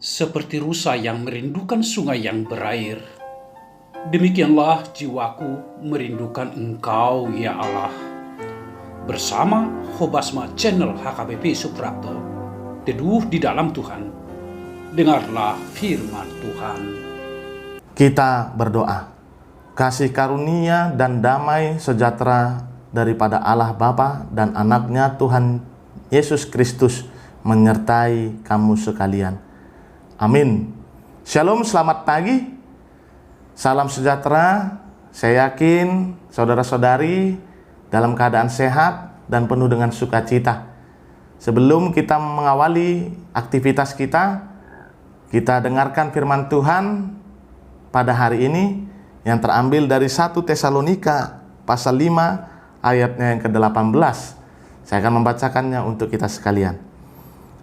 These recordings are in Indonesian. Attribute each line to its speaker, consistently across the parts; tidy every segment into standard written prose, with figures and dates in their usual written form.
Speaker 1: Seperti rusa yang merindukan sungai yang berair, demikianlah jiwaku merindukan Engkau, ya Allah. Bersama Hobasma Channel HKBP Suprapto, teduh di dalam Tuhan. Dengarlah firman Tuhan.
Speaker 2: Kita berdoa. Kasih karunia dan damai sejahtera daripada Allah Bapa dan anaknya Tuhan Yesus Kristus menyertai kamu sekalian. Amin. Shalom, selamat pagi. Salam sejahtera. Saya yakin saudara-saudari dalam keadaan sehat dan penuh dengan sukacita. Sebelum kita mengawali aktivitas kita dengarkan firman Tuhan pada hari ini yang terambil dari 1 Tesalonika pasal 5 ayatnya yang ke-18. Saya akan membacakannya untuk kita sekalian.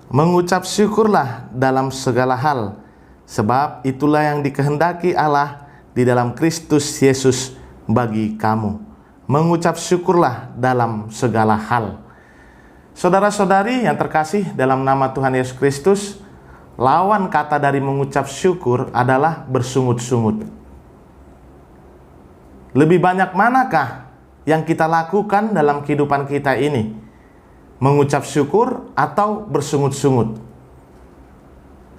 Speaker 2: Mengucap syukurlah dalam segala hal, sebab itulah yang dikehendaki Allah di dalam Kristus Yesus bagi kamu. Mengucap syukurlah dalam segala hal. Saudara-saudari yang terkasih dalam nama Tuhan Yesus Kristus, lawan kata dari mengucap syukur adalah bersungut-sungut. Lebih banyak manakah yang kita lakukan dalam kehidupan kita ini? Mengucap syukur atau bersungut-sungut?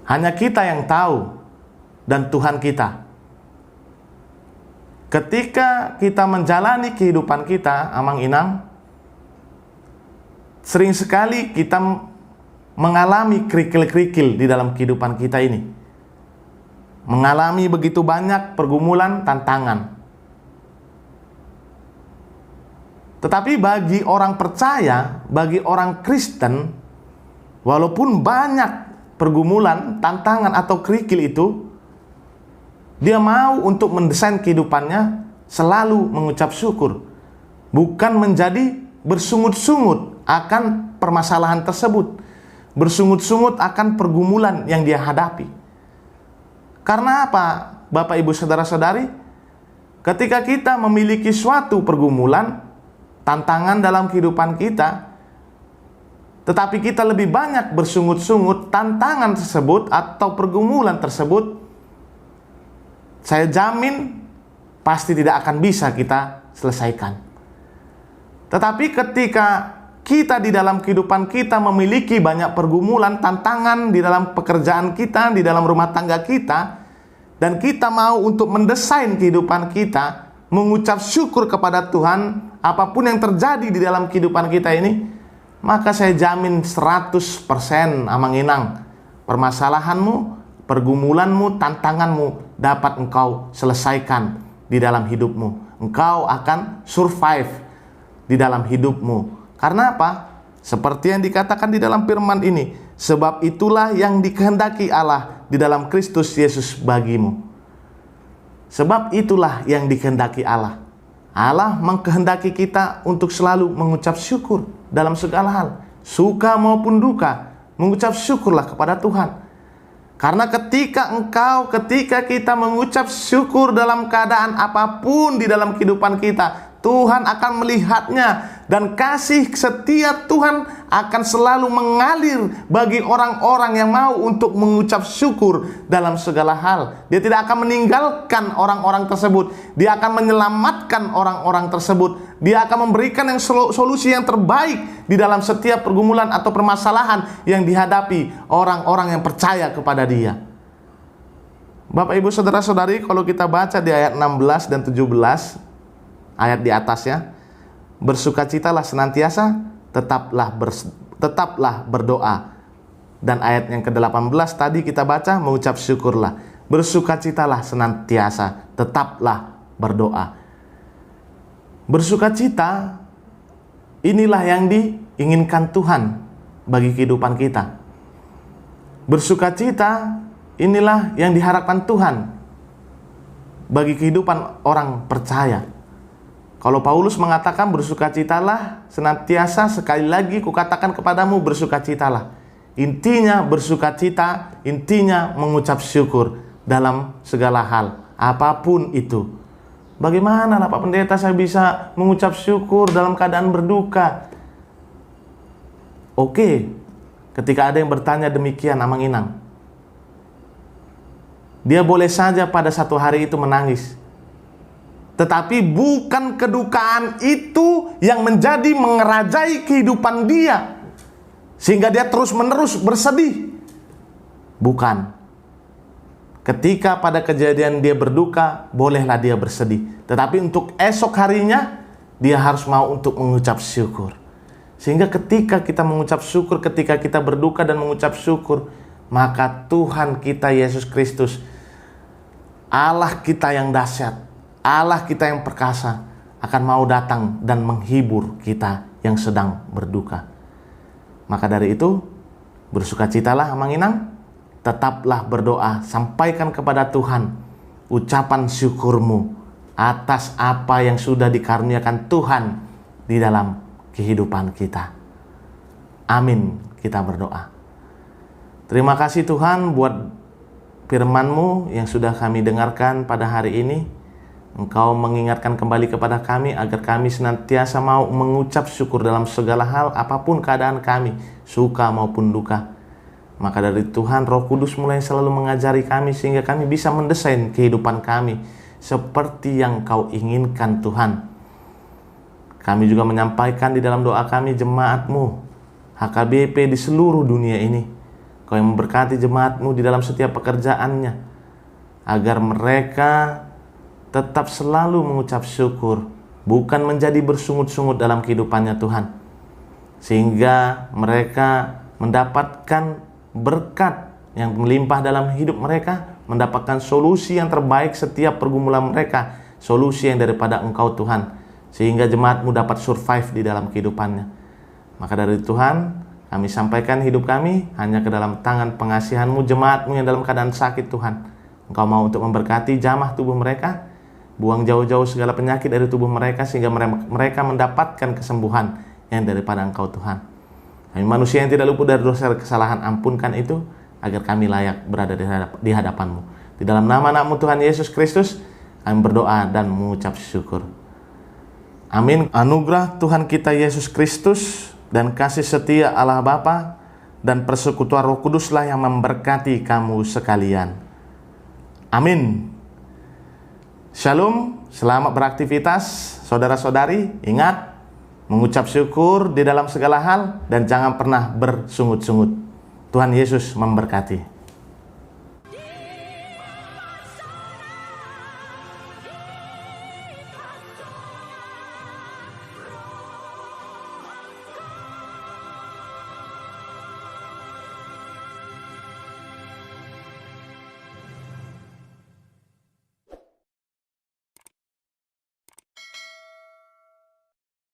Speaker 2: Hanya kita yang tahu dan Tuhan kita. Ketika kita menjalani kehidupan kita, Amang Inang, sering sekali kita mengalami kerikil-kerikil di dalam kehidupan kita ini. Mengalami begitu banyak pergumulan, tantangan. Tetapi bagi orang percaya, bagi orang Kristen, walaupun banyak pergumulan, tantangan atau kerikil itu, dia mau untuk mendesain kehidupannya selalu mengucap syukur, bukan menjadi bersungut-sungut akan permasalahan tersebut, bersungut-sungut akan pergumulan yang dia hadapi. Karena apa, Bapak Ibu Saudara-saudari? Ketika kita memiliki suatu pergumulan, tantangan dalam kehidupan kita, tetapi kita lebih banyak bersungut-sungut tantangan tersebut atau pergumulan tersebut, saya jamin pasti tidak akan bisa kita selesaikan. Tetapi ketika kita di dalam kehidupan kita memiliki banyak pergumulan, tantangan di dalam pekerjaan kita, di dalam rumah tangga kita, dan kita mau untuk mendesain kehidupan kita, mengucap syukur kepada Tuhan apapun yang terjadi di dalam kehidupan kita ini, maka saya jamin 100% Amang Inang, permasalahanmu, pergumulanmu, tantanganmu dapat engkau selesaikan di dalam hidupmu. Engkau akan survive di dalam hidupmu. Karena apa? Seperti yang dikatakan di dalam firman ini, sebab itulah yang dikehendaki Allah di dalam Kristus Yesus bagimu. Sebab itulah yang dikehendaki Allah. Allah mengkehendaki kita untuk selalu mengucap syukur dalam segala hal. Suka maupun duka, mengucap syukurlah kepada Tuhan. Karena ketika kita mengucap syukur dalam keadaan apapun di dalam kehidupan kita, Tuhan akan melihatnya, dan kasih setia Tuhan akan selalu mengalir bagi orang-orang yang mau untuk mengucap syukur dalam segala hal. Dia tidak akan meninggalkan orang-orang tersebut. Dia akan menyelamatkan orang-orang tersebut. Dia akan memberikan solusi yang terbaik di dalam setiap pergumulan atau permasalahan yang dihadapi orang-orang yang percaya kepada Dia. Bapak Ibu Saudara-saudari, kalau kita baca di ayat 16 dan 17, ayat di atasnya, bersukacitalah senantiasa, tetaplah berdoa. Dan ayat yang ke-18 tadi kita baca, mengucap syukurlah. Bersukacitalah senantiasa, tetaplah berdoa. Bersukacita, inilah yang diinginkan Tuhan bagi kehidupan kita. Bersukacita, inilah yang diharapkan Tuhan bagi kehidupan orang percaya. Kalau Paulus mengatakan bersukacitalah senantiasa, sekali lagi kukatakan kepadamu bersukacitalah. Intinya bersukacita, intinya mengucap syukur dalam segala hal, apapun itu. Bagaimana Pak Pendeta saya bisa mengucap syukur dalam keadaan berduka? Oke, ketika ada yang bertanya demikian, Amang Inang, Dia boleh saja pada satu hari itu menangis. Tetapi bukan kedukaan itu yang menjadi mengerajai kehidupan dia, sehingga dia terus-menerus bersedih. Bukan. Ketika pada kejadian dia berduka, bolehlah dia bersedih. Tetapi untuk esok harinya, dia harus mau untuk mengucap syukur. Sehingga ketika kita mengucap syukur, ketika kita berduka dan mengucap syukur, maka Tuhan kita Yesus Kristus, Allah kita yang dahsyat, Allah kita yang perkasa, akan mau datang dan menghibur kita yang sedang berduka. Maka dari itu, bersukacitalah Manginang, tetaplah berdoa, sampaikan kepada Tuhan ucapan syukurmu atas apa yang sudah dikaruniakan Tuhan di dalam kehidupan kita. Amin, kita berdoa. Terima kasih Tuhan buat firman-Mu yang sudah kami dengarkan pada hari ini. Engkau mengingatkan kembali kepada kami agar kami senantiasa mau mengucap syukur dalam segala hal, apapun keadaan kami, suka maupun duka. Maka dari Tuhan, Roh Kudus mulai selalu mengajari kami sehingga kami bisa mendesain kehidupan kami seperti yang Kau inginkan Tuhan. Kami juga menyampaikan di dalam doa kami jemaat-Mu, HKBP di seluruh dunia ini. Kau yang memberkati jemaat-Mu di dalam setiap pekerjaannya, agar mereka tetap selalu mengucap syukur, bukan menjadi bersungut-sungut dalam kehidupannya Tuhan. Sehingga mereka mendapatkan berkat yang melimpah dalam hidup mereka, mendapatkan solusi yang terbaik setiap pergumulan mereka, solusi yang daripada Engkau Tuhan, sehingga jemaat-Mu dapat survive di dalam kehidupannya. Maka dari Tuhan, kami sampaikan hidup kami hanya ke dalam tangan pengasihan-Mu, jemaat-Mu yang dalam keadaan sakit Tuhan. Engkau mau untuk memberkati jamah tubuh mereka, buang jauh-jauh segala penyakit dari tubuh mereka, sehingga mereka mendapatkan kesembuhan yang daripada Engkau Tuhan. Kami manusia yang tidak luput dari dosa dan kesalahan, ampunkan itu agar kami layak berada di hadapan-Mu. Di dalam nama anak-Mu Tuhan Yesus Kristus, kami berdoa dan mengucap syukur. Amin. Anugerah Tuhan kita Yesus Kristus dan kasih setia Allah Bapa dan persekutuan Roh Kuduslah yang memberkati kamu sekalian. Amin. Shalom, selamat beraktivitas saudara-saudari. Ingat, mengucap syukur di dalam segala hal dan jangan pernah bersungut-sungut. Tuhan Yesus memberkati.